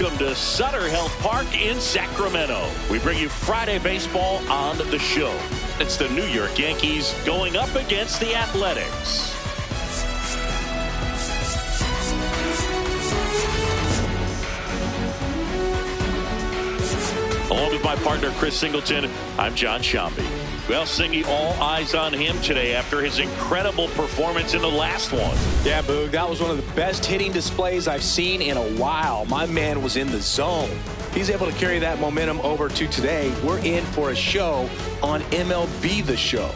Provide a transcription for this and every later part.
Welcome to Sutter Health Park in Sacramento. We bring you Friday baseball on the show. It's the New York Yankees going up against the Athletics. Along with my partner, Chris Singleton, I'm John Shambi. Well, Singy, all eyes on him today after his incredible performance in the last one. Yeah, Boog, that was one of the best hitting displays I've seen in a while. My man was in the zone. He's able to carry that momentum over to today. We're in for a show on MLB The Show.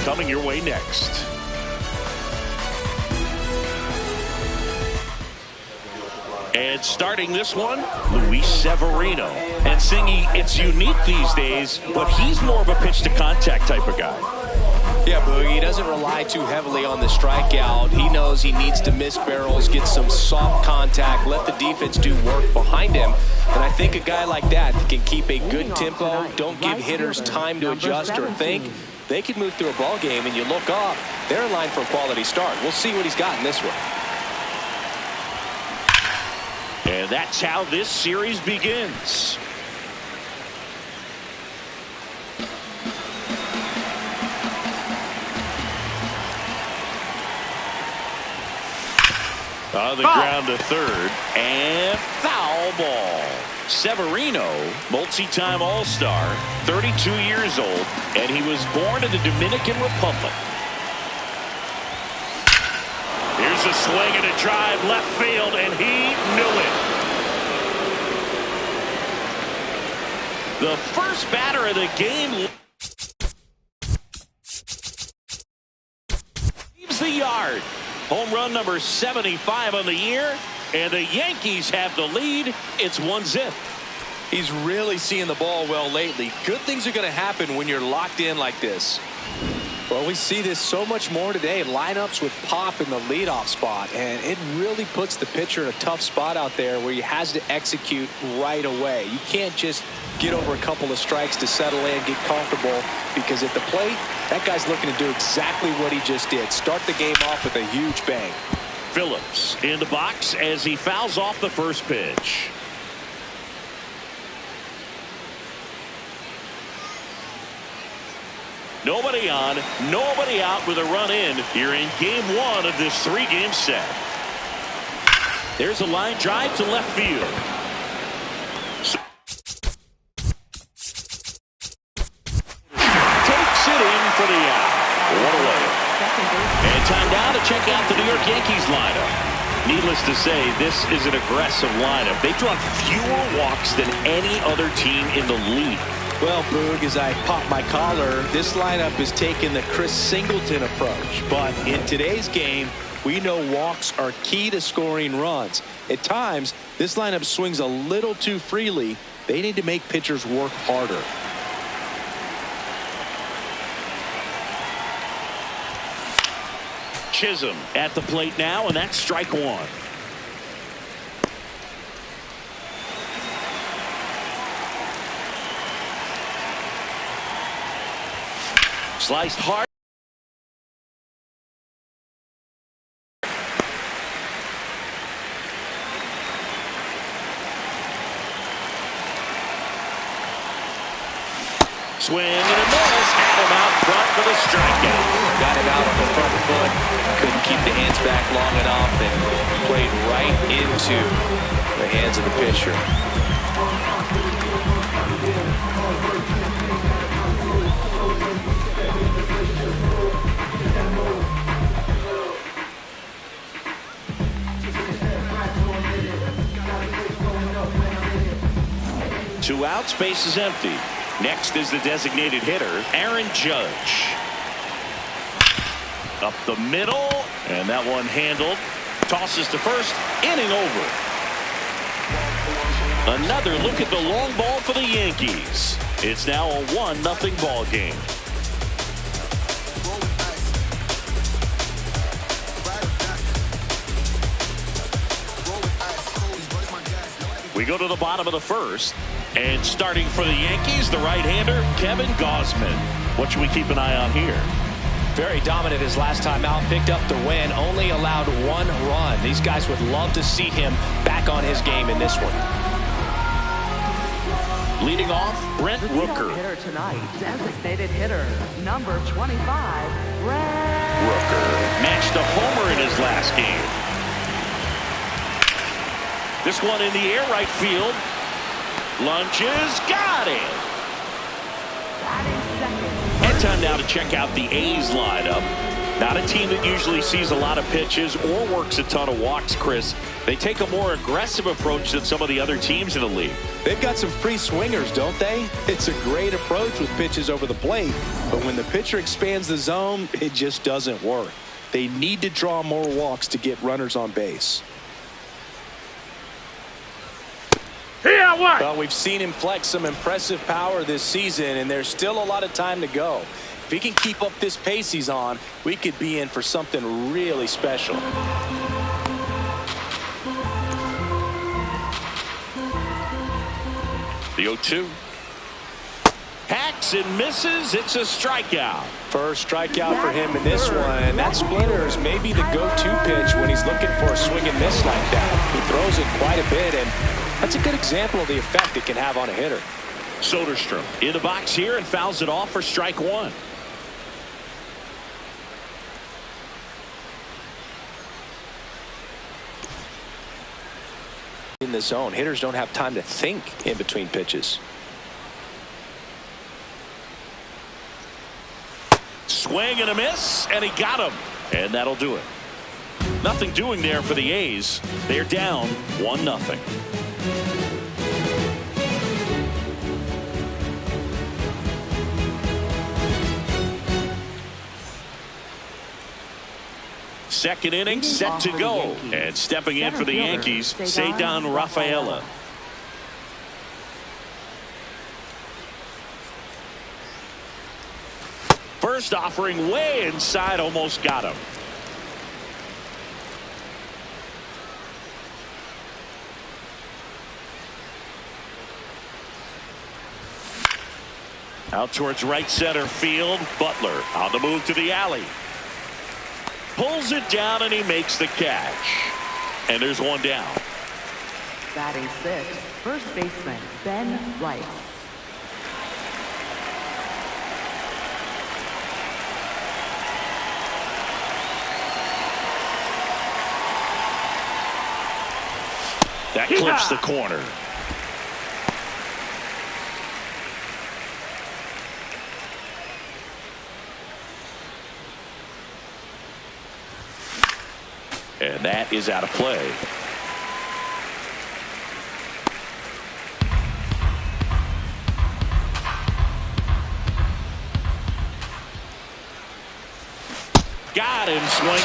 Coming your way next. And starting this one, Luis Severino. And Singy, it's unique these days, but he's more of a pitch-to-contact type of guy. Yeah, Boog, he doesn't rely too heavily on the strikeout. He knows he needs to miss barrels, get some soft contact, let the defense do work behind him. And I think a guy like that can keep a good tempo, don't give hitters time to adjust or think. They can move through a ball game, and you look up, they're in line for a quality start. We'll see what he's got in this one. And that's how this series begins. On the ground to third, and foul ball. Severino, multi-time All-Star, 32 years old, and he was born in the Dominican Republic. Here's a swing and a drive left field, and he knew it. The first batter of the game leaves the yard. Home run number 75 on the year, and the Yankees have the lead. It's 1-0. He's really seeing the ball well lately. Good things are going to happen when you're locked in like this. Well, we see this so much more today. Lineups with pop in the leadoff spot, and it really puts the pitcher in a tough spot out there where he has to execute right away. You can't just get over a couple of strikes to settle in, get comfortable, because at the plate, that guy's looking to do exactly what he just did. Start the game off with a huge bang. Phillips in the box as he fouls off the first pitch. Nobody on, nobody out with a run in here in game one of this three-game set. There's a line drive to left field. Takes it in for the out. One away. And time now to check out the New York Yankees lineup. Needless to say, this is an aggressive lineup. They draw fewer walks than any other team in the league. Well, Boog, as I pop my collar, this lineup is taking the Chris Singleton approach. But in today's game, we know walks are key to scoring runs. At times, this lineup swings a little too freely. They need to make pitchers work harder. Chisholm at the plate now, and that's strike one. Sliced hard. Swing and a miss. Had him out front for the strikeout. Got him out on the front foot. Couldn't keep the hands back long enough and played right into the hands of the pitcher. Two outs, base is empty. Next is the designated hitter, Aaron Judge. Up the middle, and that one handled. Tosses to first, inning over. Another look at the long ball for the Yankees. It's now a 1-0 ball game. We go to the bottom of the first. And starting for the Yankees, the right-hander, Kevin Gausman. What should we keep an eye on here? Very dominant his last time out, picked up the win, only allowed 1 run. These guys would love to see him back on his game in this one. Leading off, Brent Rooker. Hitter tonight, designated hitter, number 25, Brent Rooker matched a homer in his last game. This one in the air, right field. Lunges, got it. And time now to check out the A's lineup. Not a team that usually sees a lot of pitches or works a ton of walks, Chris. They take a more aggressive approach than some of the other teams in the league. They've got some free swingers, don't they? It's a great approach with pitches over the plate, but when the pitcher expands the zone, it just doesn't work. They need to draw more walks to get runners on base. Well, we've seen him flex some impressive power this season, and there's still a lot of time to go. If he can keep up this pace he's on, we could be in for something really special. The 0-2. Hacks and misses. It's a strikeout. First strikeout for him in this one, and that splitter is maybe the go-to pitch when he's looking for a swing and miss like that. He throws it quite a bit, and that's a good example of the effect it can have on a hitter. Soderstrom in the box here and fouls it off for strike 1. In the zone, hitters don't have time to think in between pitches. Swing and a miss, and he got him. And that'll do it. Nothing doing there for the A's. They're down 1-0. Second inning set to go. And stepping in for the Yankees, Cedar Rafaela. First offering way inside, almost got him. Out towards right center field. Butler on the move to the alley. Pulls it down and he makes the catch. And there's one down. batting 6th, first baseman Ben Rice. That clips the corner. And that is out of play. Got him swinging.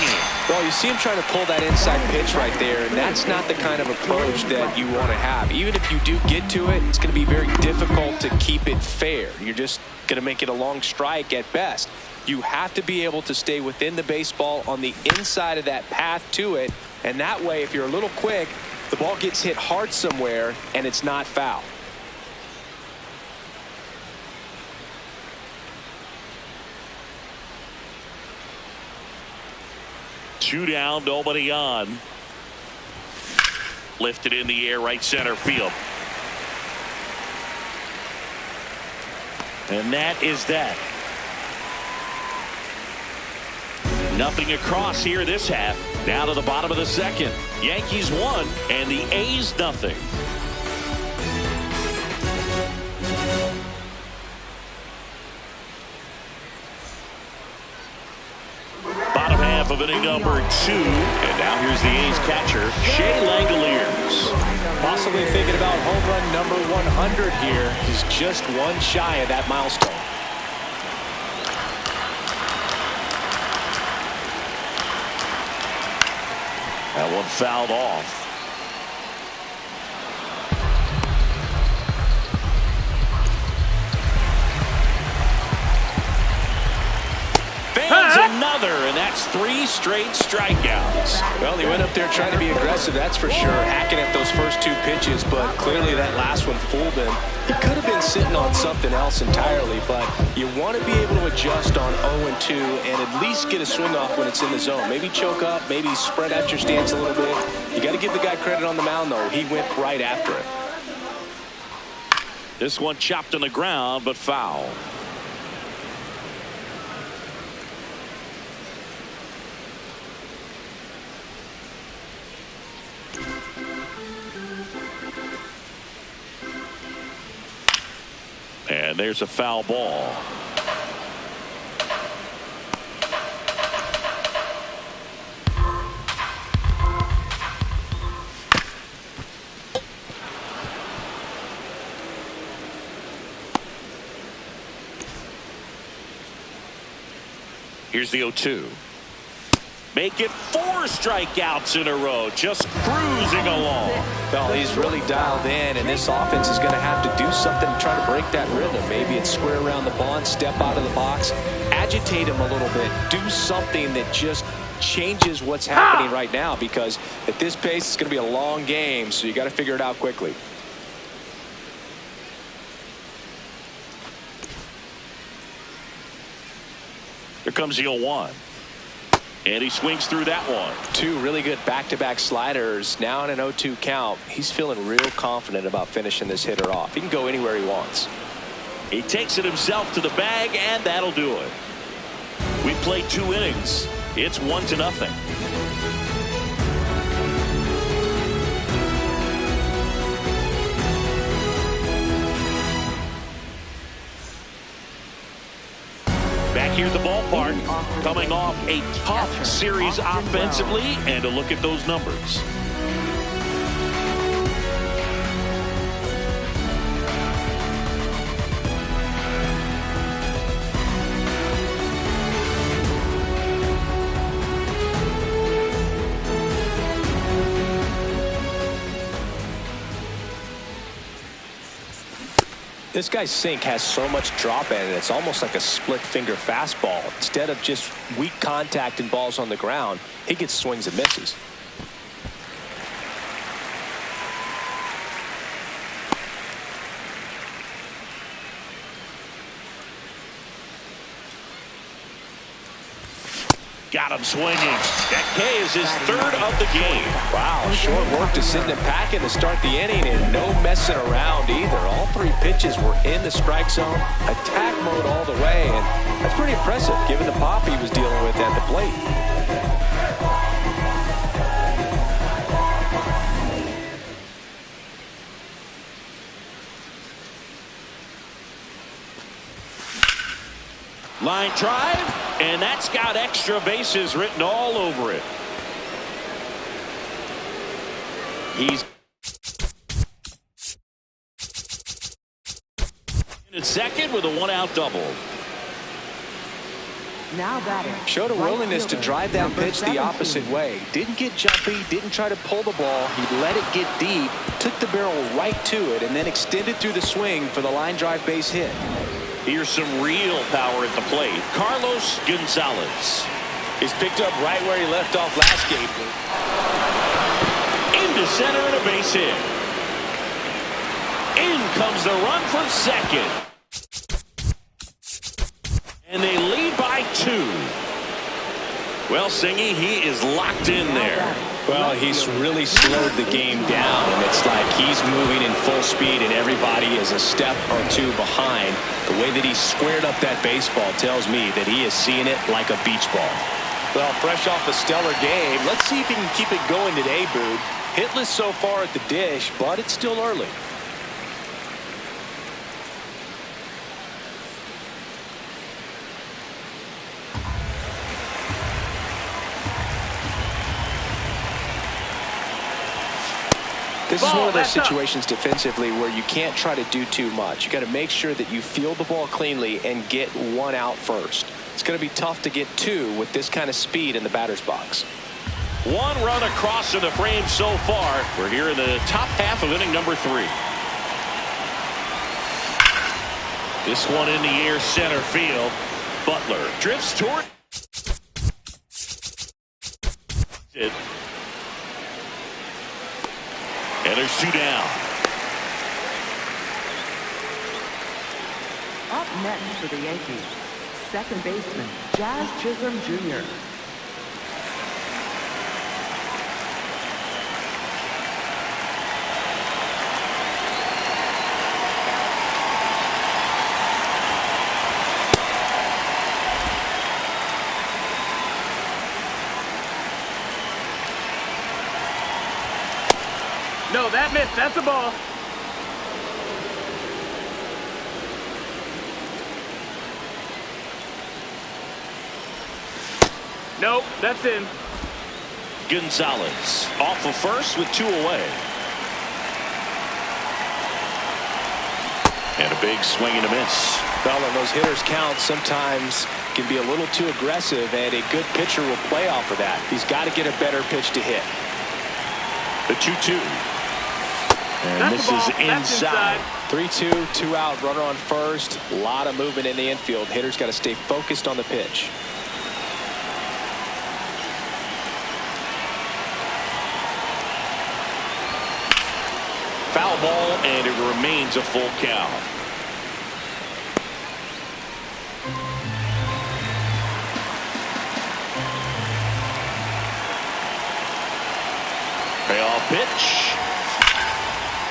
Well, you see him trying to pull that inside pitch right there, and that's not the kind of approach that you want to have. Even if you do get to it, it's going to be very difficult to keep it fair. You're just going to make it a long strike at best. You have to be able to stay within the baseball on the inside of that path to it, and that way, if you're a little quick, the ball gets hit hard somewhere, and it's not foul. Two down, nobody on. Lifted in the air, right center field. And that is that. Nothing across here this half. Down to the bottom of the second. Yankees 1 and the A's nothing. Bottom half of inning number 2. And now here's the A's catcher, Shea Langoliers. Possibly thinking about home run number 100 here. He's just one shy of that milestone. That one fouled off. Fails another, and that That's 3 straight strikeouts. Well, he went up there trying to be aggressive, that's for sure, hacking at those first 2 pitches, but clearly that last one fooled him. He could have been sitting on something else entirely, but you want to be able to adjust on 0-2 and at least get a swing off when it's in the zone. Maybe choke up, maybe spread out your stance a little bit. You got to give the guy credit on the mound, though. He went right after it. This one chopped on the ground, but foul. And there's a foul ball. Here's the 0-2. Make it 4 strikeouts in a row, just cruising along. Well, he's really dialed in, and this offense is going to have to do something to try to break that rhythm. Maybe it's square around the bunt, step out of the box, agitate him a little bit, do something that just changes what's happening right now, because at this pace, it's going to be a long game, so you got to figure it out quickly. Here comes the 0-1. And he swings through that one. 2 really good back-to-back sliders. Now in an 0-2 count. He's feeling real confident about finishing this hitter off. He can go anywhere he wants. He takes it himself to the bag, and that'll do it. We played 2 innings. It's 1-0. Back here at the ballpark, coming off a tough series offensively, and a look at those numbers. This guy's sink has so much drop in it, it's almost like a split finger fastball. Instead of just weak contact and balls on the ground, he gets swings and misses. Got him swinging. That K is his 3rd of the game. Wow, short work to sit in the pack and to start the inning, and no messing around either. All 3 pitches were in the strike zone, attack mode all the way, and that's pretty impressive given the pop he was dealing with at the plate. Line drive, and that's got extra bases written all over it. He's in second with a 1-out double. Now batting. Showed a willingness to drive that pitch the opposite way. Didn't get jumpy, didn't try to pull the ball. He let it get deep, took the barrel right to it, and then extended through the swing for the line drive base hit. Here's some real power at the plate. Carlos Gonzalez. He's picked up right where he left off last game. Into center and a base hit. In comes the run for second. And they lead by 2. Well, Singy, he is locked in there. Well, he's really slowed the game down, and it's like he's moving in full speed and everybody is a step or 2 behind. The way that he squared up that baseball tells me that he is seeing it like a beach ball. Well, fresh off a stellar game, let's see if he can keep it going today, Boog. Hitless so far at the dish, but it's still early. This is one of those situations defensively where you can't try to do too much. You got to make sure that you field the ball cleanly and get 1 out first. It's going to be tough to get 2 with this kind of speed in the batter's box. 1 run across in the frame so far. We're here in the top half of inning number 3. This one in the air, center field. Butler drifts toward. And there's 2 down. Up next for the Yankees, second baseman Jazz Chisholm Jr. No, that missed. That's a ball. Nope, that's in. Gonzalez off of first with 2 away. And a big swing and a miss. Well, and those hitters count sometimes can be a little too aggressive, and a good pitcher will play off of that. He's got to get a better pitch to hit. The 2-2. And That's this the ball. is inside. 3-2, 2 out, runner on first. A lot of movement in the infield. Hitters got to stay focused on the pitch. Foul ball, and it remains a full count. Payoff pitch.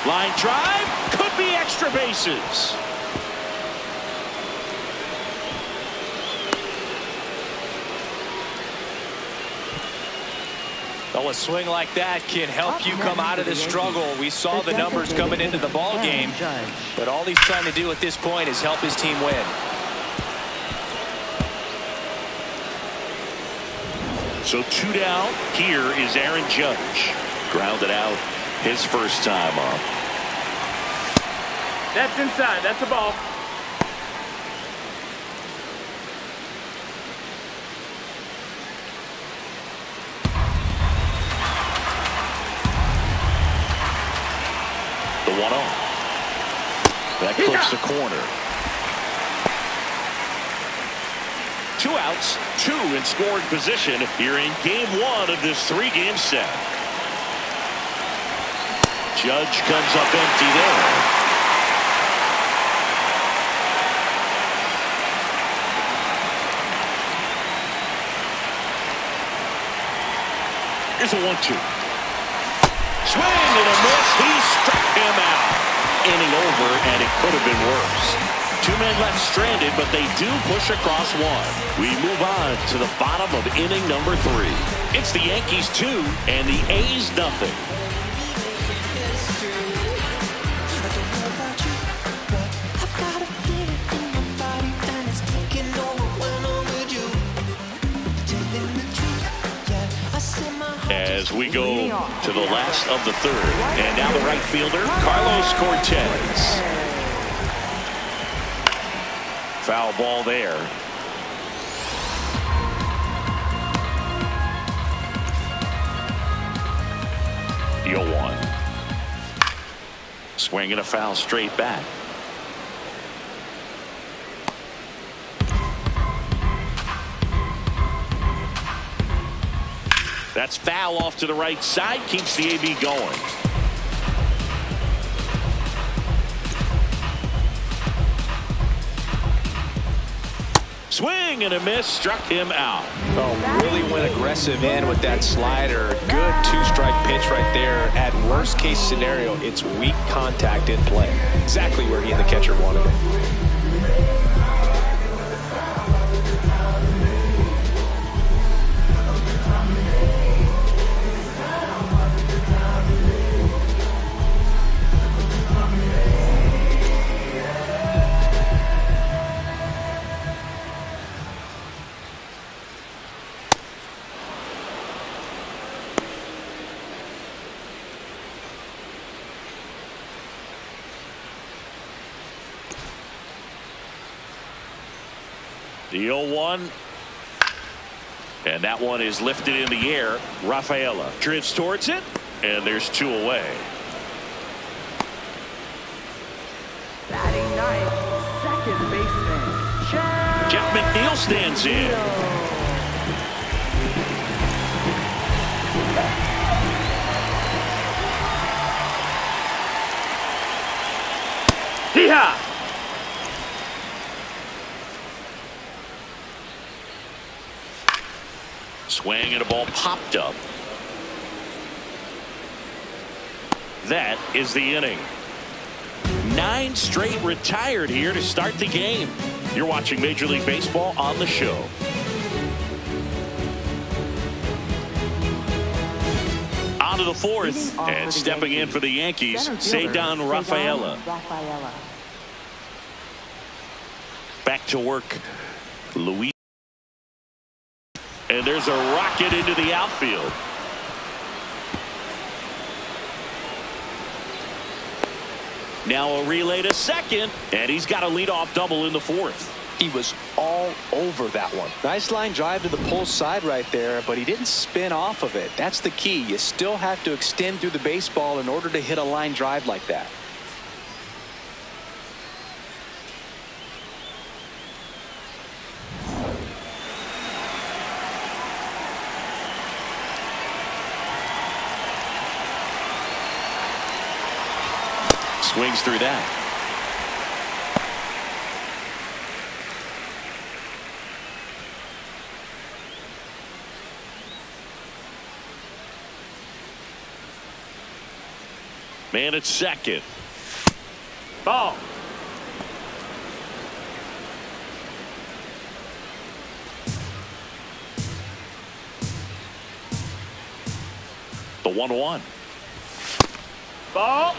Line drive. Could be extra bases. Well, a swing like that can help you come out of the struggle. We saw the numbers coming into the ball game, but all he's trying to do at this point is help his team win. So 2 down. Here is Aaron Judge. Grounded out his first time up. That's inside. That's a ball. The 1-0. That clips the corner. 2 outs, 2 in scoring position here in game 1 of this 3-game set. Judge comes up empty there. Here's a 1-2. Swing and a miss. He struck him out. Inning over, and it could have been worse. 2 men left stranded, but they do push across 1. We move on to the bottom of inning number 3. It's the Yankees 2 and the A's nothing. As we go to the last of the 3rd. And now the right fielder, Carlos Cortez. Foul ball there. The 0-1. Swing and a foul straight back. That's foul off to the right side. Keeps the AB going. Swing and a miss. Struck him out. Oh, really went aggressive in with that slider. Good 2-strike pitch right there. At worst case scenario, it's weak contact in play. Exactly where he and the catcher wanted it. The 0-1. And that one is lifted in the air. Rafaela drifts towards it. And there's 2 away. Batting ninth, second baseman Jeff McNeil stands in. Hee-haw! Swing and a ball popped up. That is the inning. 9 straight retired here to start the game. You're watching Major League Baseball on the show. On to the 4th, and stepping in for the Yankees, Cedar Rafaela. Back to work, Luis. And there's a rocket into the outfield. Now a relay to second, and he's got a leadoff double in the 4th. He was all over that one. Nice line drive to the pull side right there, but he didn't spin off of it. That's the key. You still have to extend through the baseball in order to hit a line drive like that. Swings through that. Man at second. Ball. The 1-1. Ball.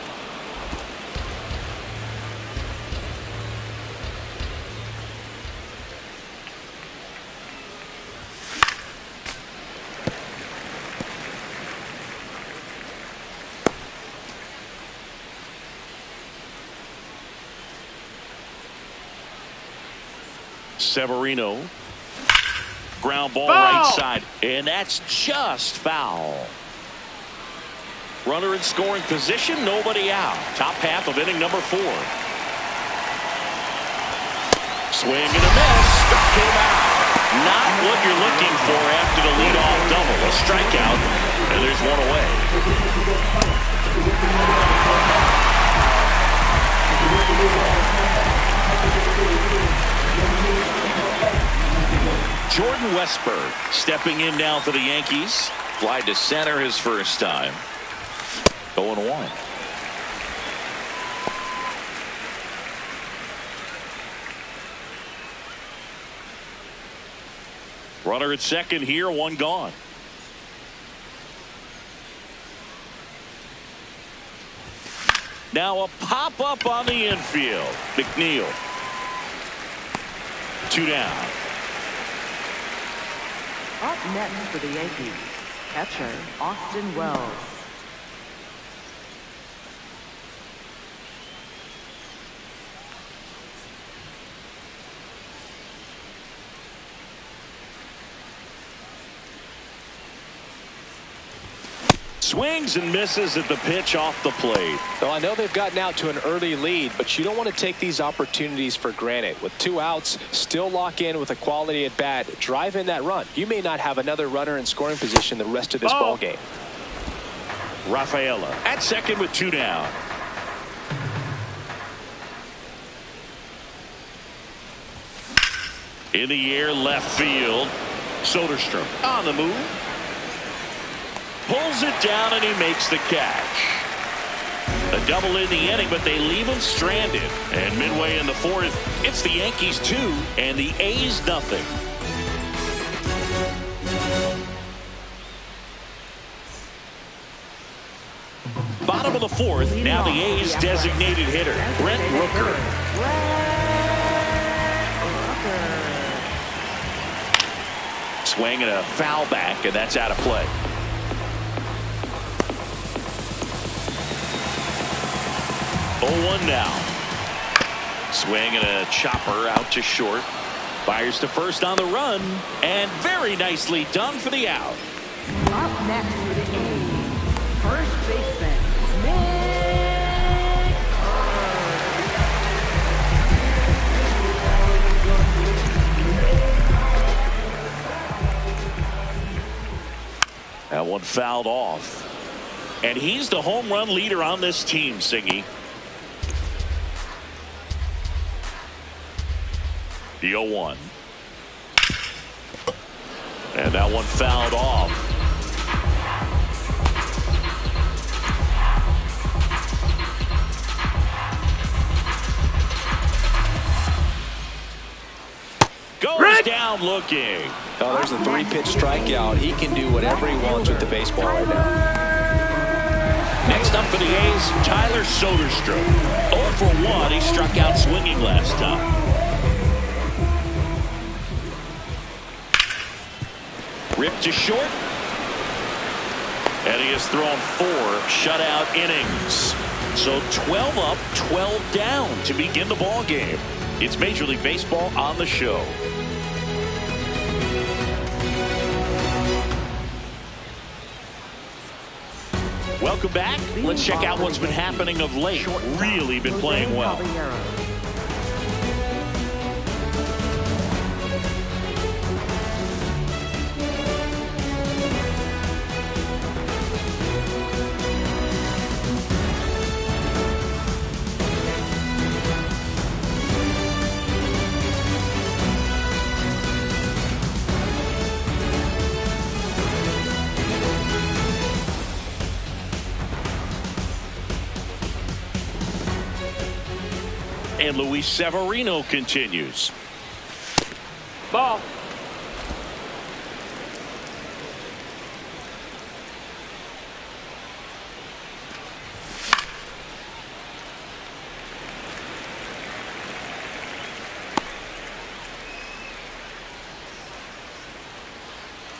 Severino. Ground ball Foul. right side, and that's just foul. Runner in scoring position, nobody out. Top half of inning number 4. Swing and a miss. Struck him out. Not what you're looking for after the leadoff double. A strikeout, and there's one away. Jordan Westburg stepping in now for the Yankees. Fly to center his first time. 0-1. Runner at second here, 1 gone. Now a pop-up on the infield. McNeil. 2 down. Up next for the Yankees, catcher Austin Wells. Swings and misses at the pitch off the plate. Well, I know they've gotten out to an early lead, but you don't want to take these opportunities for granted. With 2 outs, still lock in with a quality at bat. Drive in that run. You may not have another runner in scoring position the rest of this ball game. Rafaela at second with 2 down. In the air, left field. Soderstrom on the move. Pulls it down and he makes the catch. A double in the inning, but they leave him stranded. And midway in the 4th, it's the Yankees 2 and the A's nothing. Bottom of the 4th, now the A's designated hitter, Brent Rooker. Swing and a foul back, and that's out of play. 0-1 now. Swing and a chopper out to short. Fires to first on the run, and very nicely done for the out. Up next for the A's, first baseman, That one fouled off. And he's the home run leader on this team, Singy. The 0-1. And that one fouled off. Goes down looking. Oh, there's a 3-pitch strikeout. He can do whatever he wants with the baseball right now. Next up for the A's, Tyler Soderstrom. 0 for 1. He struck out swinging last time. Ripped to short. And he has thrown 4 shutout innings. So 12 up, 12 down to begin the ball game. It's Major League Baseball on the show. Welcome back. Let's check out what's been happening of late. Really been playing well. And Luis Severino continues. Ball.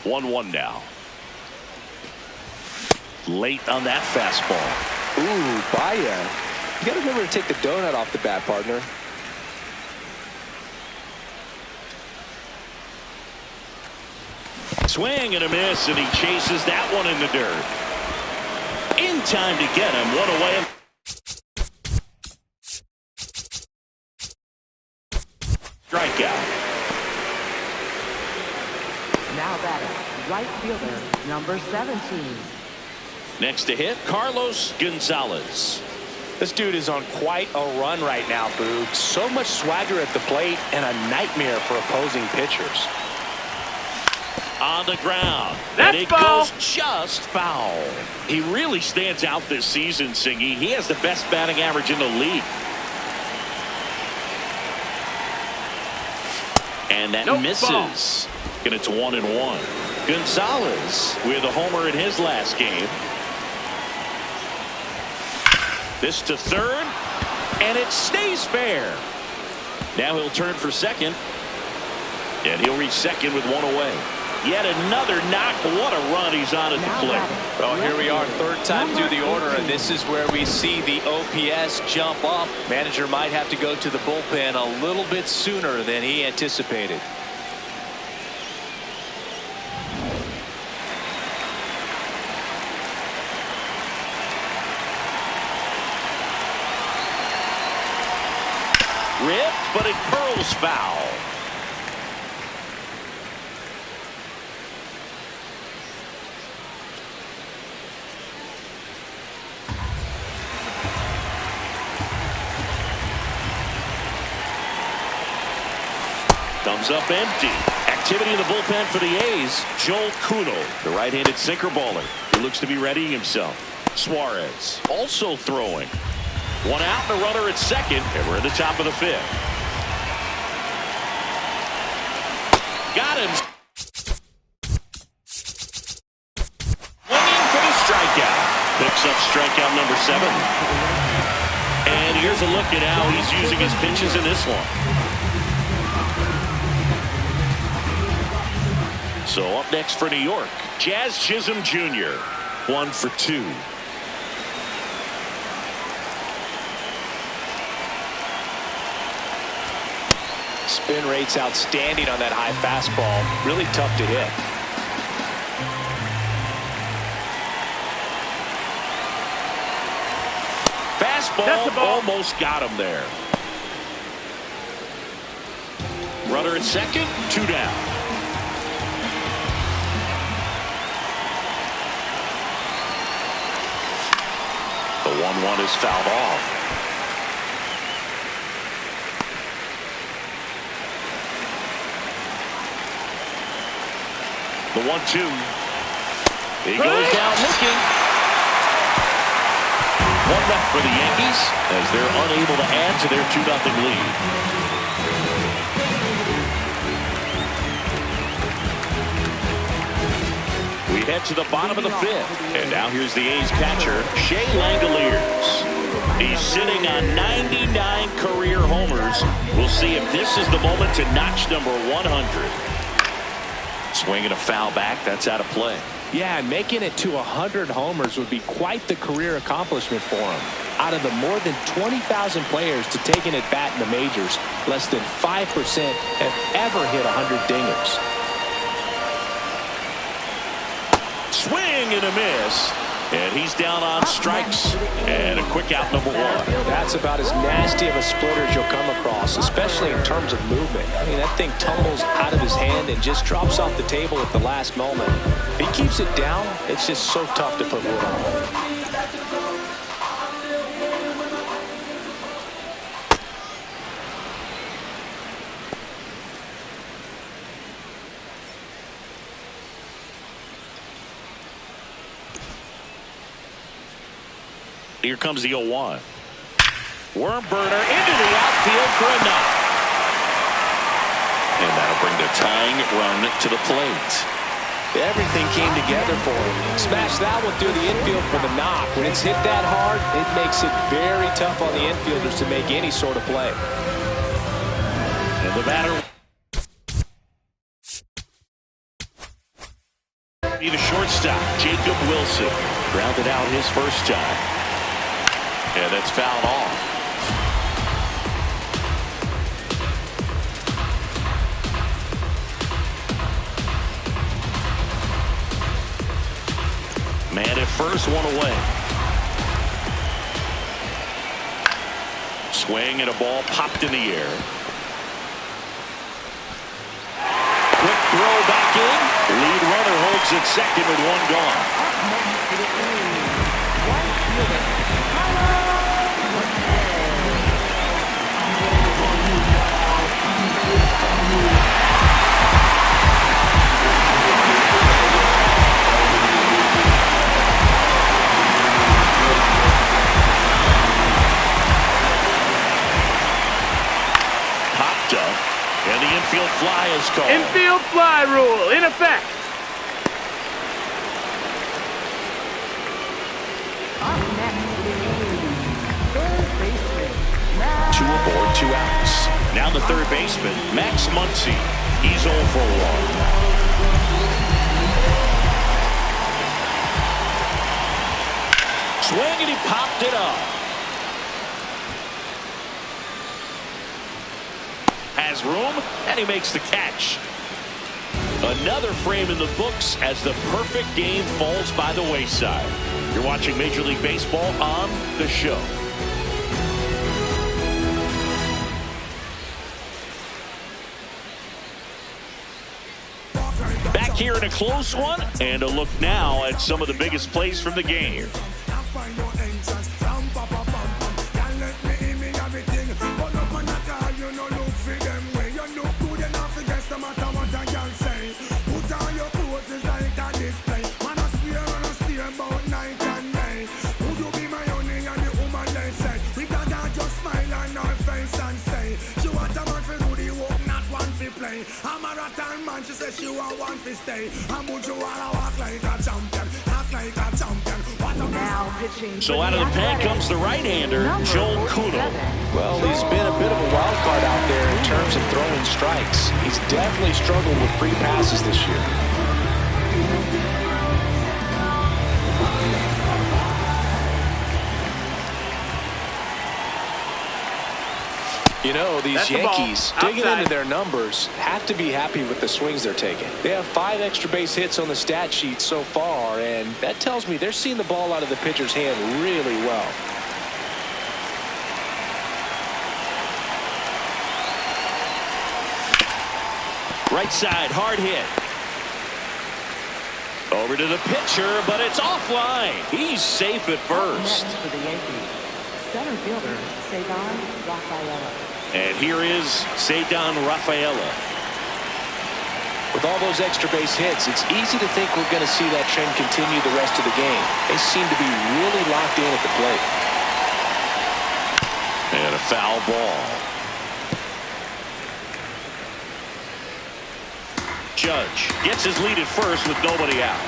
One now. Late on that fastball. Ooh, Baez. You got to remember to take the donut off the bat, partner. Swing and a miss, and he chases that one in the dirt. In time to get him. One away. Strikeout. Now batting, right fielder, number 17. Next to hit, Carlos Gonzalez. This dude is on quite a run right now, Boog. So much swagger at the plate and a nightmare for opposing pitchers. On the ground. That's and it foul. goes just foul. He really stands out this season, Singy. He has the best batting average in the league. And that misses. And it's 1-1. Gonzalez with a homer in his last game. This to third, and it stays fair. Now he'll turn for second, and he'll reach second with 1 away. Yet another knock. What a run he's on at the plate. Well, here we are, third time through the order, and this is where we see the OPS jump up. Manager might have to go to the bullpen a little bit sooner than he anticipated. Ripped, but it curls foul. Comes up empty. Activity in the bullpen for the A's. Joel Kuno, the right-handed sinker baller, who looks to be readying himself. Suarez also throwing. 1 out and a runner at second, and we're at the top of the 5th. Got him. Swinging for the strikeout. Picks up strikeout number 7. And here's a look at how he's using his pitches in this one. So up next for New York, Jazz Chisholm Jr. 1 for 2. Spin rate's outstanding on that high fastball. Really tough to hit. Fastball almost got him there. Runner at second, 2 down. 1-1 is fouled off. The 1-2. He goes down looking. 1-0 for the Yankees as they're unable to add to their 2-0 lead. We head to the bottom of the 5th, and now here's the A's catcher, Shea Langoliers. He's sitting on 99 career homers. We'll see if this is the moment to notch number 100. Swinging a foul back, that's out of play. Yeah, and making it to 100 homers would be quite the career accomplishment for him. Out of the more than 20,000 players to take an at-bat in the majors, less than 5% have ever hit 100 dingers. Swing and a miss, and he's down on strikes, and a quick out, number 1. That's about as nasty of a splitter as you'll come across, especially in terms of movement. I mean, that thing tumbles out of his hand and just drops off the table at the last moment. If he keeps it down, it's just so tough to put wood on. Here comes the 0-1. Worm burner into the outfield for a knock. And that'll bring the tying run to the plate. Everything came together for him. Smash that one through the infield for the knock. When it's hit that hard, it makes it very tough on the infielders to make any sort of play. And the batter. The shortstop, Jacob Wilson, grounded out his first time. And that's fouled off. Man at first, one away. Swing and a ball popped in the air. Quick throw back in. Lead runner holds at second with one gone. And the infield fly is called. Infield fly rule in effect. Two aboard, 2 outs. Now the third baseman, Max Muncy. He's 0 for 1. Swing and he popped it up. Has room, and he makes the catch. Another frame in the books as the perfect game falls by the wayside. You're watching Major League Baseball on The Show. Back here in a close one, and a look now at some of the biggest plays from the game. She says she want one to stay. And would you wanna walk like a champion? Act like a champion. What a Now pitching. So out of the pen comes the right-hander, Joel Kudo. Well, he's been a bit of a wild card out there in terms of throwing strikes. He's definitely struggled with free passes this year. You know, these Yankees, digging into their numbers, have to be happy with the swings they're taking. They have 5 extra base hits on the stat sheet so far, and that tells me they're seeing the ball out of the pitcher's hand really well. Right side, hard hit. 0-2 Over to the pitcher, but it's offline. He's safe at first. Next for the Yankees, center fielder Cedar Rafaela. And here is Cedar Rafaela. With all those extra base hits, it's easy to think we're going to see that trend continue the rest of the game. They seem to be really locked in at the plate. And a foul ball. Judge gets his lead at first with nobody out.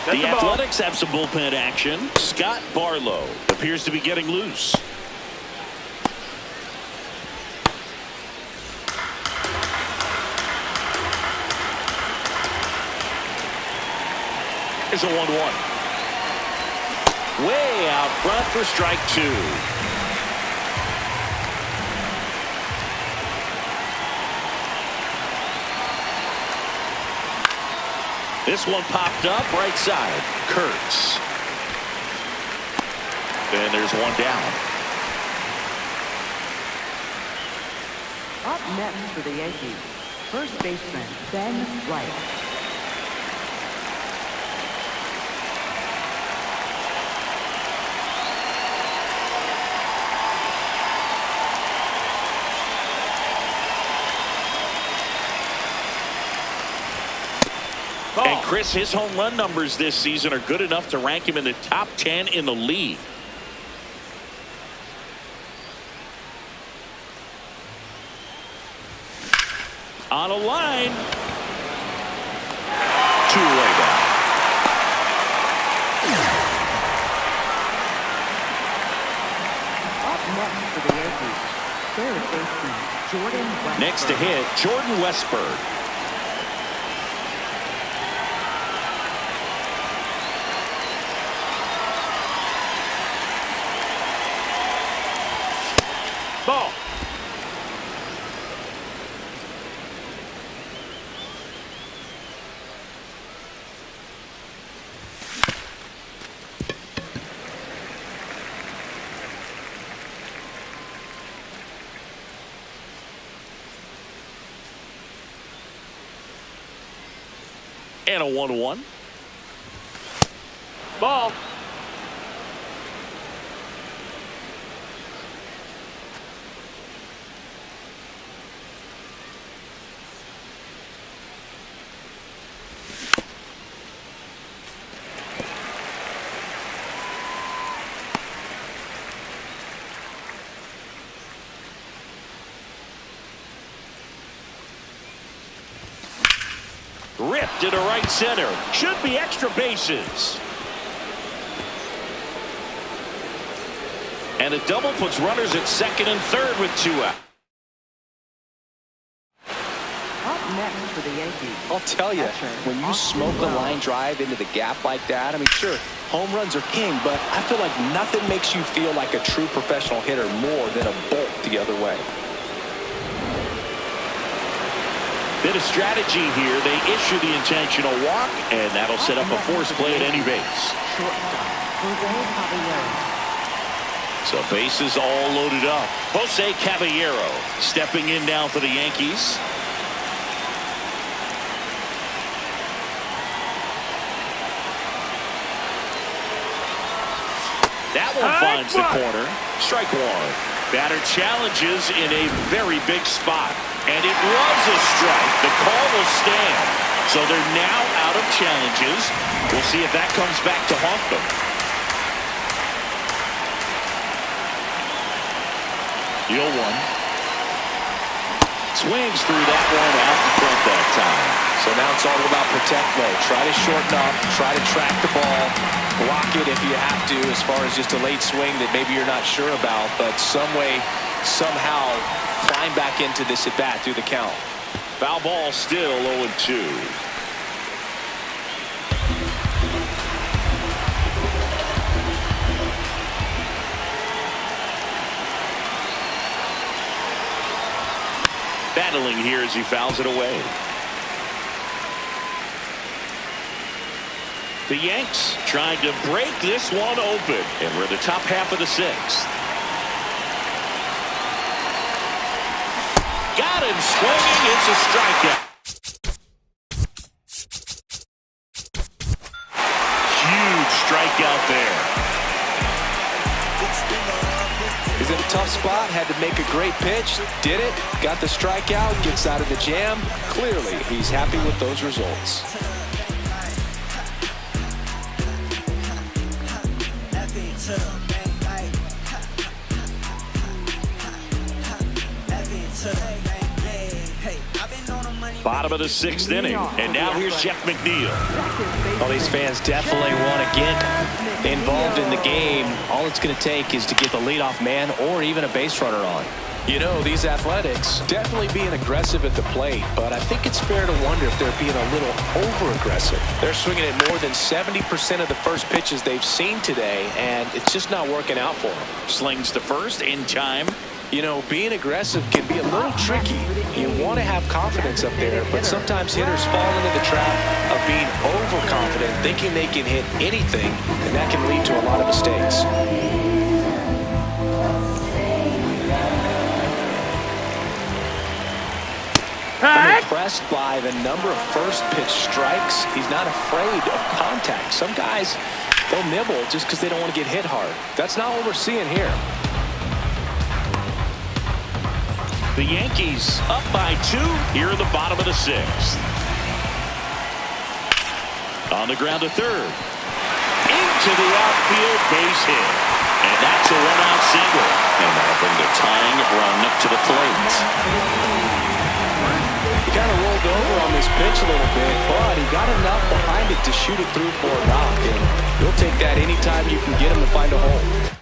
The Athletics have some bullpen action. Scott Barlow appears to be getting loose. Here's a 1-1. Way out front for strike 2. This one popped up right side. Kurtz. And there's one down. Up next for the Yankees, first baseman Ben Wright. And Chris, his home run numbers this season are good enough to rank him in the top 10 in the league. On a line. Two-way down. Up next for the Yankees, third baseman Jordan Westburg. Next to hit, Jordan Westburg. Ball. And a 1-1. Ball. Ripped into right center. Should be extra bases. And a double puts runners at second and third with 2 out. Up next for the Yankees. I'll tell you, when you smoke a line drive into the gap like that, I mean, sure, home runs are king, but I feel like nothing makes you feel like a true professional hitter more than a bolt the other way. Bit of strategy here. They issue the intentional walk, and that'll set up a force play at any base. Shortstop Jose Caballero. So bases all loaded up. Jose Caballero stepping in now for the Yankees. That one finds the corner. Strike 1. Batter challenges in a very big spot. And it was a strike. The call will stand. So they're now out of challenges. We'll see if that comes back to haunt them. 0-1. Swings through that one out in front that time. So now it's all about protect mode. Try to shorten up, try to track the ball, block it if you have to, as far as just a late swing that maybe you're not sure about, but some way, somehow climb back into this at bat through the count. Foul ball still 0-2. Battling here as he fouls it away. The Yanks trying to break this one open, and we're in the top half of the 6th. and swinging. It's a strikeout. Huge strikeout there. He's in a tough spot, had to make a great pitch, did it, got the strikeout, gets out of the jam. Clearly, he's happy with those results. Bottom of the 6th inning, and now here's Jeff McNeil. Well, these fans definitely want to get involved in the game. All it's going to take is to get the leadoff man or even a base runner on. You know, these Athletics definitely being aggressive at the plate, but I think it's fair to wonder if they're being a little over-aggressive. They're swinging at more than 70% of the first pitches they've seen today, and it's just not working out for them. Slings to first in time. You know, being aggressive can be a little tricky. You want to have confidence up there, but sometimes hitters fall into the trap of being overconfident, thinking they can hit anything, and that can lead to a lot of mistakes. I'm impressed by the number of first pitch strikes. He's not afraid of contact. Some guys, they'll nibble just because they don't want to get hit hard. That's not what we're seeing here. The Yankees up by 2 here in the bottom of the 6th. On the ground to third. Into the outfield, base hit. And that's a one-out single. And that'll bring the tying run up to the plate. He kind of rolled over on this pitch a little bit, but he got enough behind it to shoot it through for a knock. And he'll take that anytime you can get him to find a hole.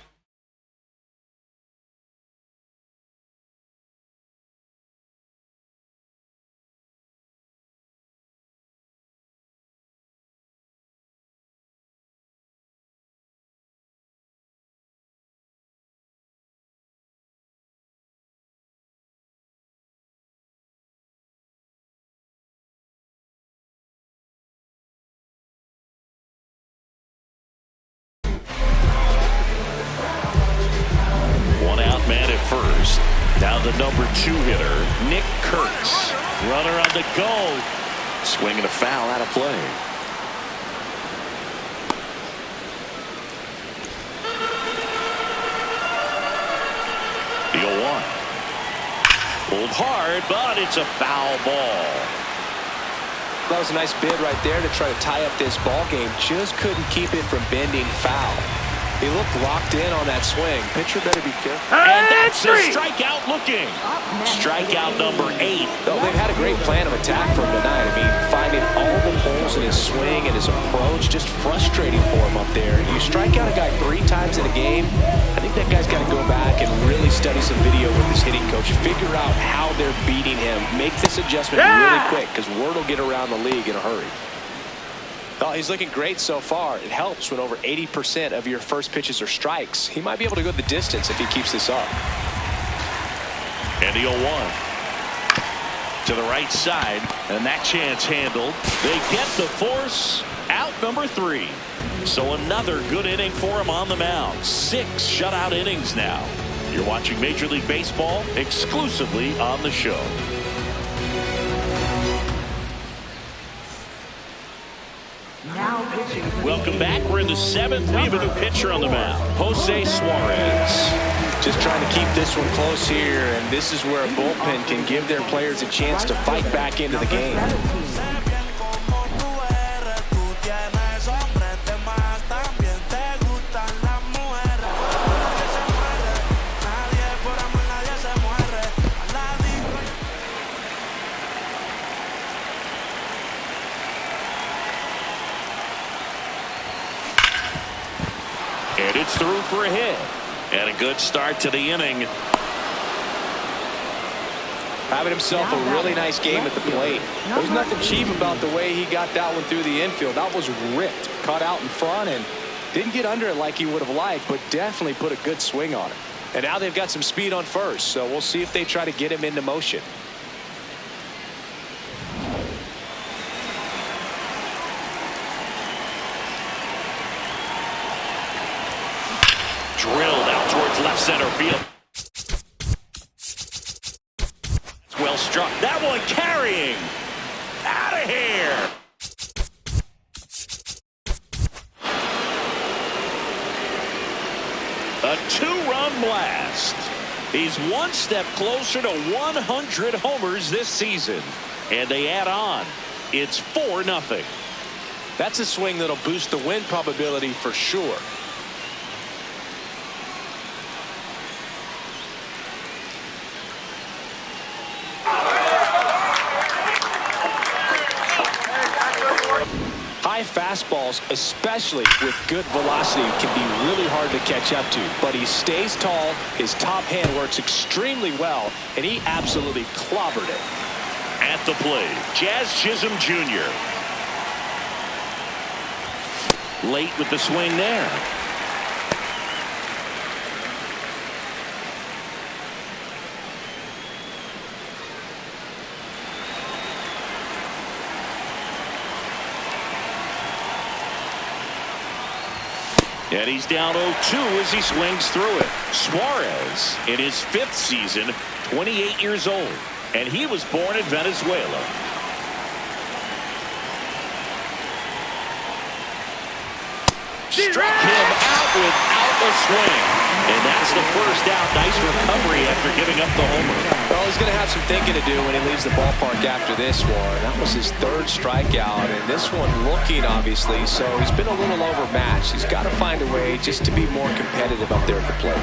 First, now the number 2 hitter, Nick Kurtz. Runner on the go. Swinging a foul out of play. The 0-1. Pulled hard, but it's a foul ball. That was a nice bid right there to try to tie up this ball game. Just couldn't keep it from bending foul. He looked locked in on that swing. Pitcher better be careful. And that's a strikeout looking. Strikeout number 8. No, they've had a great plan of attack for him tonight. I mean, finding all the holes in his swing and his approach, just frustrating for him up there. You strike out a guy 3 times in a game, I think that guy's got to go back and really study some video with his hitting coach. Figure out how they're beating him. Make this adjustment really quick, because word will get around the league in a hurry. Oh, he's looking great so far. It helps when over 80% of your first pitches are strikes. He might be able to go the distance if he keeps this up. And the 0-1 to the right side, and that chance handled. They get the force out, number 3. So another good inning for him on the mound. 6 shutout innings now. You're watching Major League Baseball exclusively on the show. Welcome back. We're in the 7th. We have a new pitcher on the mound, Jose Suarez. Just trying to keep this one close here, and this is where a bullpen can give their players a chance to fight back into the game. And it's through for a hit. And a good start to the inning. Having himself a really nice game at the plate. There's nothing cheap about the way he got that one through the infield. That was ripped. Caught out in front and didn't get under it like he would have liked, but definitely put a good swing on it. And now they've got some speed on first, so we'll see if they try to get him into motion. Drilled out towards left center field. Well struck. That one carrying. Out of here. A 2-run blast. He's one step closer to 100 homers this season. And they add on. It's 4-0. That's a swing that'll boost the win probability for sure. High fastballs, especially with good velocity, can be really hard to catch up to. But he stays tall, his top hand works extremely well, and he absolutely clobbered it. At the plate, Jazz Chisholm Jr. Late with the swing there. And he's down 0-2 as he swings through it. Suarez, in his 5th season, 28 years old, and he was born in Venezuela. Struck him out without a swing. And that's the first out. Nice recovery after giving up the homer. Well, he's going to have some thinking to do when he leaves the ballpark after this one. That was his 3rd strikeout, and this one looking, obviously, so he's been a little overmatched. He's got to find a way just to be more competitive up there at the plate.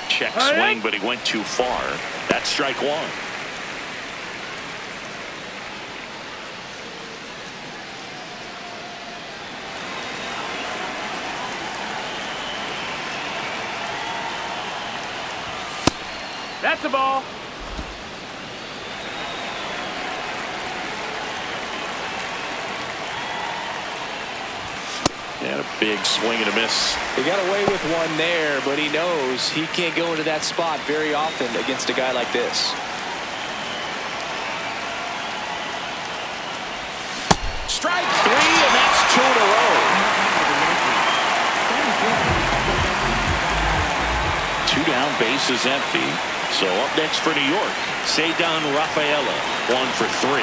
Check swing, but he went too far. That's strike 1. That's a ball. And a big swing and a miss. He got away with one there, but he knows he can't go into that spot very often against a guy like this. Strike 3, and that's 2 in a row. 2 down, bases empty. So up next for New York, Ceddanne Rafaela, 1 for 3.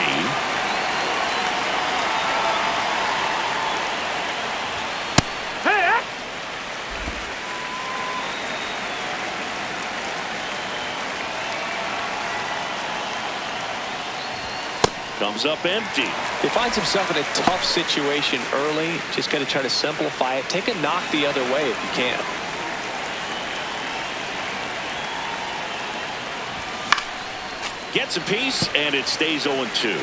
Comes up empty. He finds himself in a tough situation early. Just got to try to simplify it. Take a knock the other way if you can. Gets a piece, and it stays 0-2.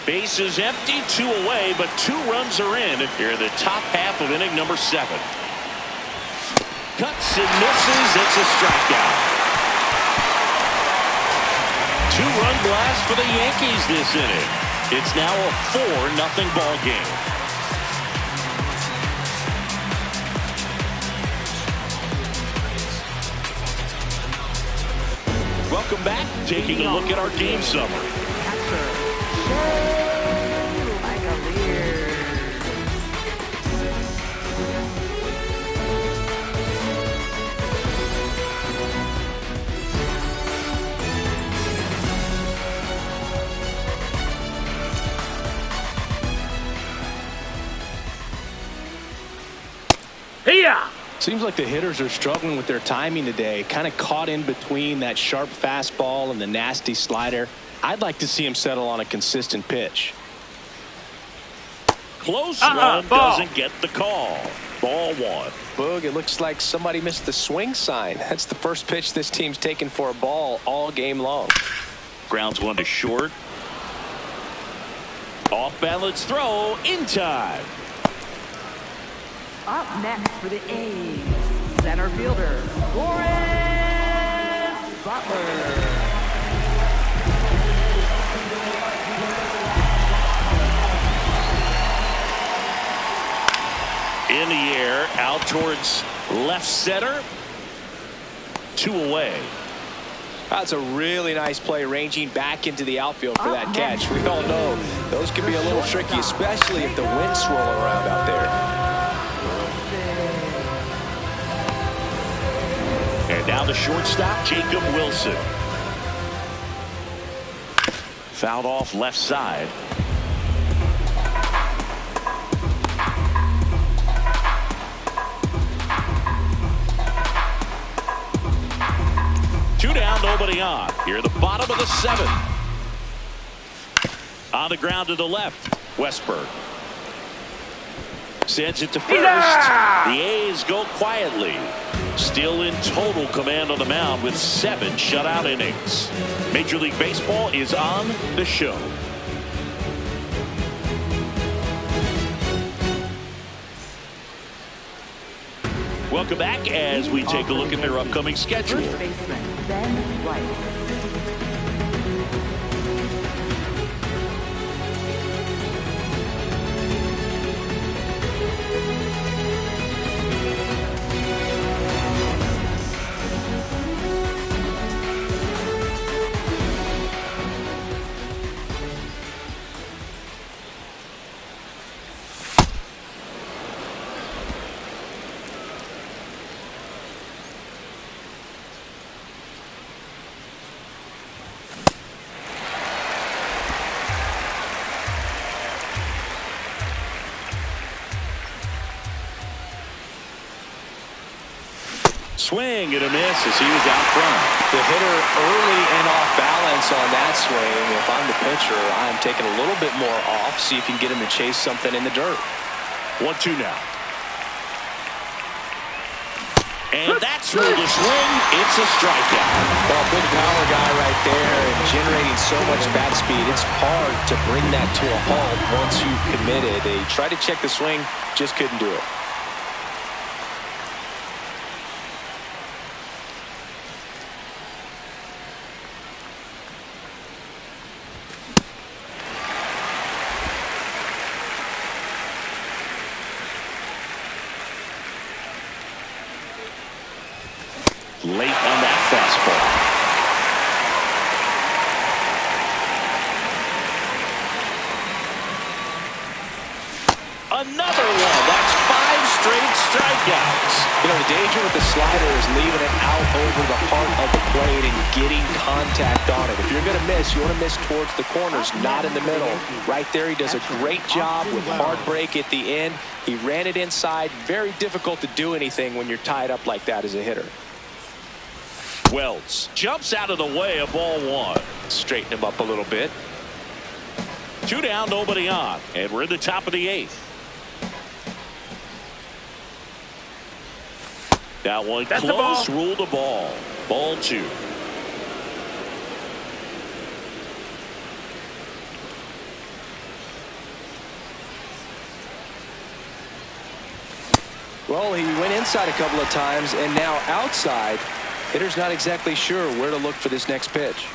Bases empty, 2 away, but 2 runs are in here in the top half of inning number 7. Cuts and misses. It's a strikeout. 2-run blast for the Yankees this inning. It's now a 4-0 ball game. Welcome back. Taking a look at our game summary. Seems like the hitters are struggling with their timing today. Kind of caught in between that sharp fastball and the nasty slider. I'd like to see him settle on a consistent pitch. Close run doesn't get the call. Ball 1. Boog, it looks like somebody missed the swing sign. That's the first pitch this team's taken for a ball all game long. Grounds 1 to short. Off balance throw in time. Up next for the A's, center fielder, Lawrence Butler. In the air, out towards left center. 2 away. That's a really nice play, ranging back into the outfield for that catch. We all know those can be a little tricky, especially if the wind's swirling around out there. And now the shortstop, Jacob Wilson. Fouled off left side. Two down, nobody on. Here at the bottom of the seventh. On the ground to the left, Westberg. Sends it to first. The A's go quietly. Still in total command on the mound with 7 shutout innings. Major League Baseball is on the show. Welcome back as we take a look at their upcoming schedule. First baseman, Ben White. Swing and a miss as he was out front. The hitter early and off balance on that swing. If I'm the pitcher, I'm taking a little bit more off, see if you can get him to chase something in the dirt. 1-2 now. And that's through the swing. It's a strikeout. Well, big power guy right there and generating so much bat speed. It's hard to bring that to a halt once you've committed. They tried to check the swing, just couldn't do it. Late on that fastball. Another one. That's 5 straight strikeouts. You know, the danger with the slider is leaving it out over the heart of the plate and getting contact on it. If you're going to miss, you want to miss towards the corners, not in the middle. Right there, he does a great job with hard break at the end. He ran it inside. Very difficult to do anything when you're tied up like that as a hitter. Wells jumps out of the way of ball 1. Straighten him up a little bit. 2 down, nobody on. And we're in the top of the 8th. That one That's close, ruled the ball. Ball 2. Well, he went inside a couple of times and now outside. Hitter's not exactly sure where to look for this next pitch.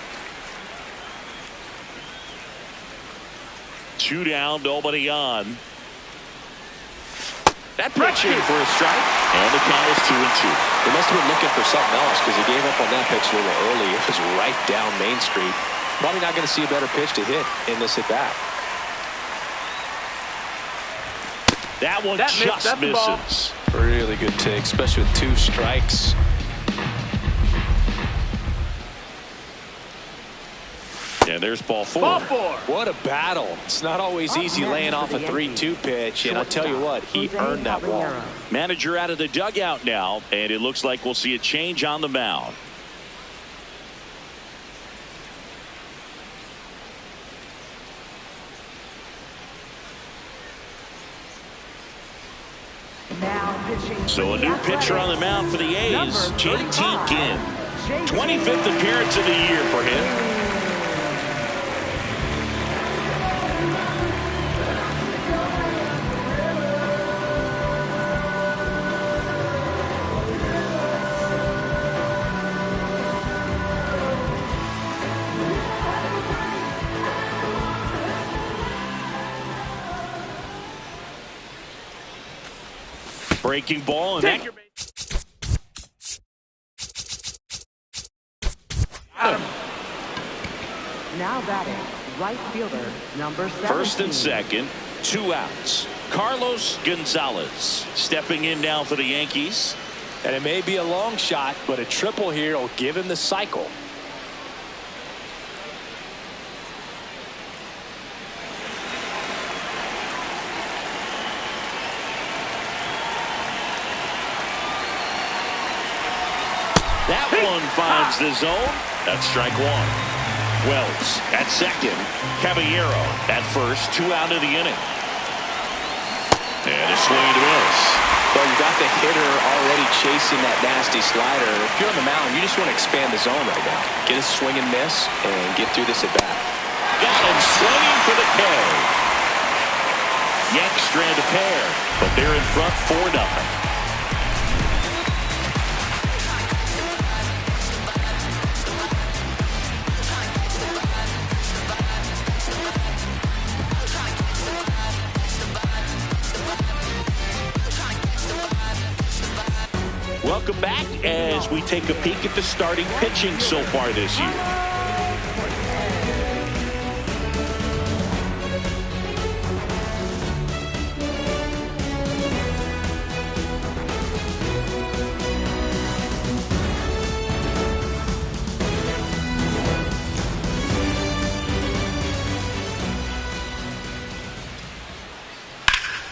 2 down, nobody on. That pitch in for a strike. And the count is 2-2. They must have been looking for something else because he gave up on that pitch a little early. It was right down Main Street. Probably not going to see a better pitch to hit in this at bat. That one just misses. Really good take, especially with 2 strikes. And there's ball 4. Ball 4. What a battle. It's not always easy laying off a 3-2 pitch, and I'll tell you what, he earned that ball. Manager out of the dugout now, and it looks like we'll see a change on the mound. So a new pitcher on the mound for the A's, JT Ginn. 25th appearance of the year for him. Breaking ball, and that Got him. Now batting, right fielder, number 17. First and second, 2 outs. Carlos Gonzalez stepping in now for the Yankees. And it may be a long shot, but a triple here will give him the cycle. That one finds the zone. That's strike 1. Wells at second. Caballero at first. 2 out of the inning. And a swing and a miss. Well, you got the hitter already chasing that nasty slider. If you're on the mound, you just want to expand the zone right now. Get a swing and miss and get through this at bat. Got him swinging for the K. Yanks strand a pair, but they're in front 4-0. Welcome back as we take a peek at the starting pitching so far this year.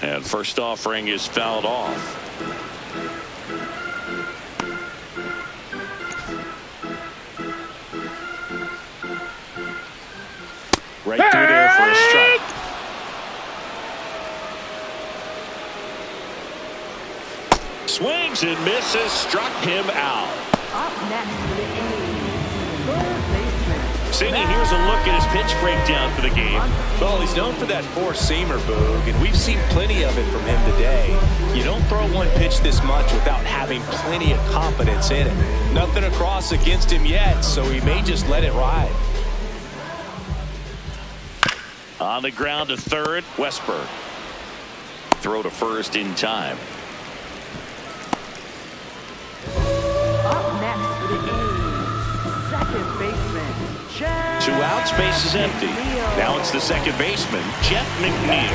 And first offering is fouled off. Right through there for a strike. Swings and misses, struck him out. Up next for the A's, third baseman. Sidney, here's a look at his pitch breakdown for the game. Well, he's known for that four-seamer, Boog, and we've seen plenty of it from him today. You don't throw one pitch this much without having plenty of confidence in it. Nothing across against him yet, so he may just let it ride. On the ground to third, Westberg. Throw to first in time. Up next for the A's, second baseman, Jeff 2 outs, base is empty. Now it's the second baseman, Jeff McNeil.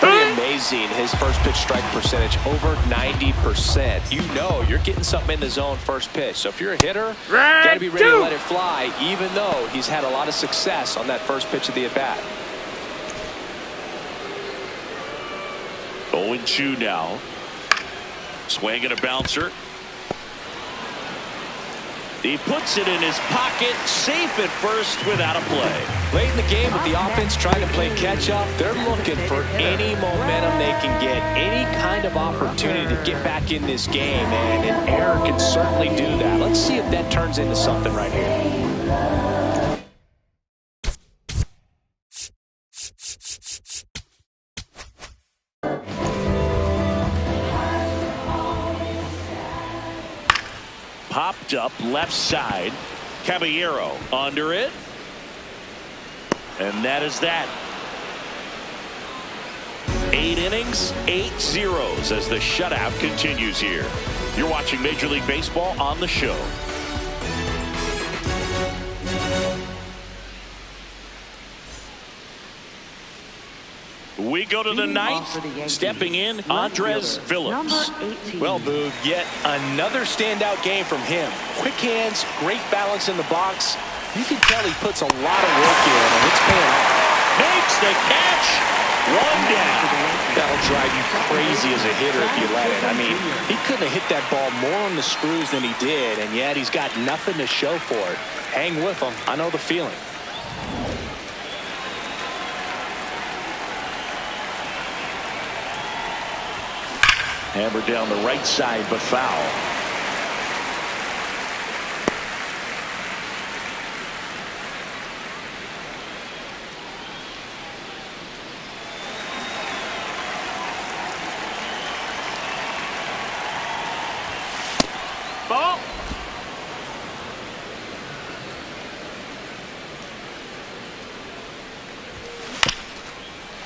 Pretty amazing, his first pitch strike percentage over 90%. You know you're getting something in the zone first pitch. So if you're a hitter, got to be ready to let it fly, even though he's had a lot of success on that first pitch of the at-bat. 0-2 now. Swing and a bouncer. He puts it in his pocket, safe at first without a play. Late in the game with the offense trying to play catch-up, they're looking for any momentum they can get, any kind of opportunity to get back in this game, and an error can certainly do that. Let's see if that turns into something right here. Popped up left side. Caballero under it. And that is that. 8 innings, 8 zeros as the shutout continues here. You're watching Major League Baseball on the show. We go to the ninth. Stepping in, Andres Phillips. Well, Boog, yet another standout game from him. Quick hands, great balance in the box. You can tell he puts a lot of work in, and it's paying off. Makes the catch. 1 down. That'll drive you crazy as a hitter if you let it. I mean, he couldn't have hit that ball more on the screws than he did, and yet he's got nothing to show for it. Hang with him. I know the feeling. Hammer down the right side, but foul. Ball.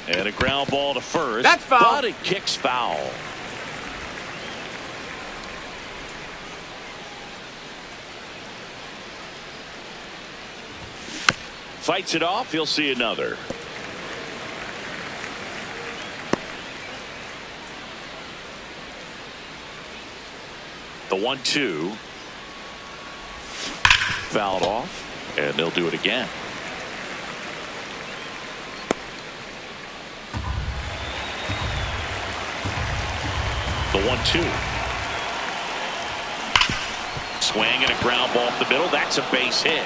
And a ground ball to first. That's foul. But it kicks foul. Fights it off. He'll see another. The 1-2. Fouled off, and they'll do it again. The 1-2. Swing and a ground ball up the middle. That's a base hit.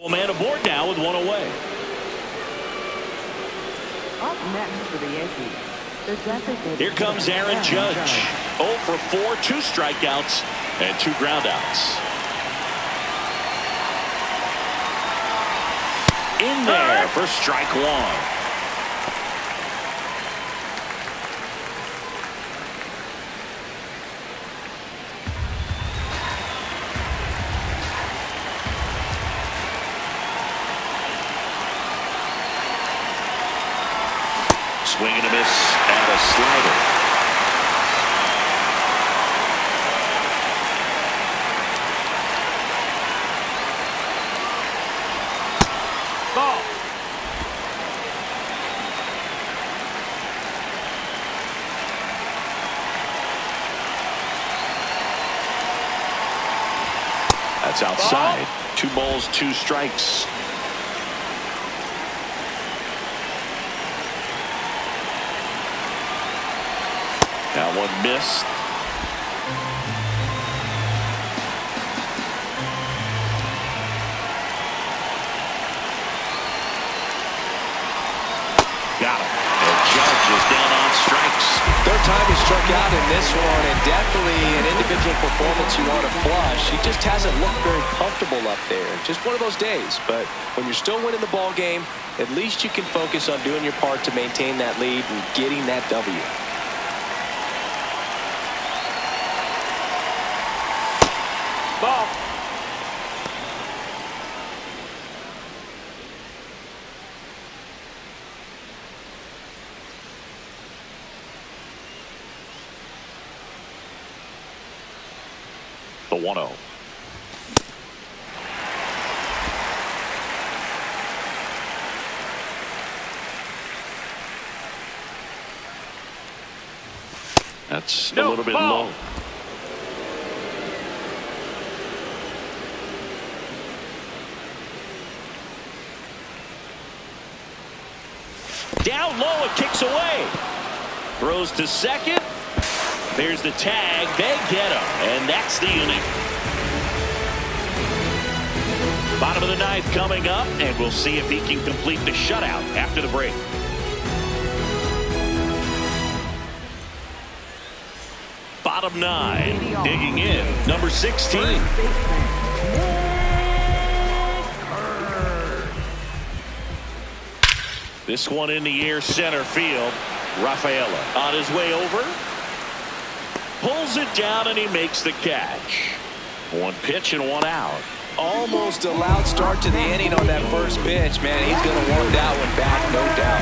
A man aboard now with one away. Up next for the Yankees, the designated. Here comes Aaron Judge. 0 for 4, 2 strikeouts, and 2 groundouts. In there for strike one. Swing and a miss and a slider. Ball. That's outside. 2 balls, 2 strikes. That one missed. Got him. And Judge is down on strikes. Third time he struck out in this one, and definitely an individual performance you want to flush. He just hasn't looked very comfortable up there. Just one of those days. But when you're still winning the ball game, at least you can focus on doing your part to maintain that lead and getting that W. Ball. The 1-0. That's a little bit low. Down low, it kicks away. Throws to second. There's the tag. They get him, and that's the inning. Bottom of the ninth coming up, and we'll see if he can complete the shutout after the break. Bottom 9, digging in, number 16. This one in the air, center field. Rafaela on his way over. Pulls it down, and he makes the catch. 1 pitch and 1 out. Almost a loud start to the inning on that first pitch. Man, he's going to want that one back, no doubt.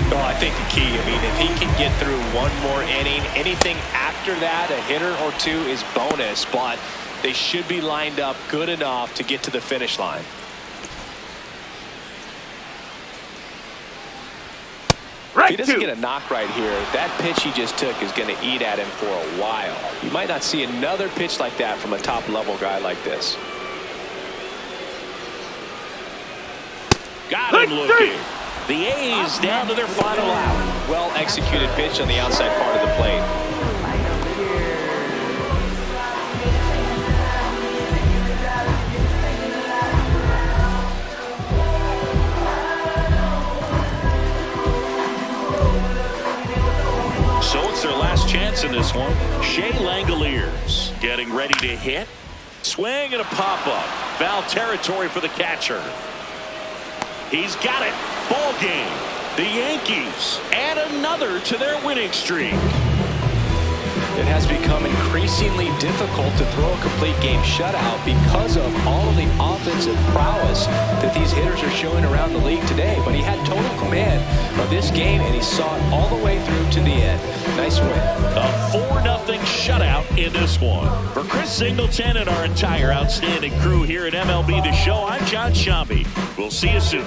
Well, I think the key, I mean, if he can get through 1 more inning, anything after that, a hitter or 2 is bonus, but they should be lined up good enough to get to the finish line. If he doesn't get a knock right here, that pitch he just took is going to eat at him for a while. You might not see another pitch like that from a top-level guy like this. Got him looking. The A's down to their final out. Well-executed pitch on the outside part of the plate. So it's their last chance in this one. Shea Langoliers getting ready to hit. Swing and a pop-up. Foul territory for the catcher. He's got it. Ball game. The Yankees add another to their winning streak. It has become increasingly difficult to throw a complete game shutout because of all of the offensive prowess that these hitters are showing around the league today. But he had total command of this game, and he saw it all the way through to the end. Nice win. A 4-0 shutout in this one. For Chris Singleton and our entire outstanding crew here at MLB The Show, I'm John Shambi. We'll see you soon.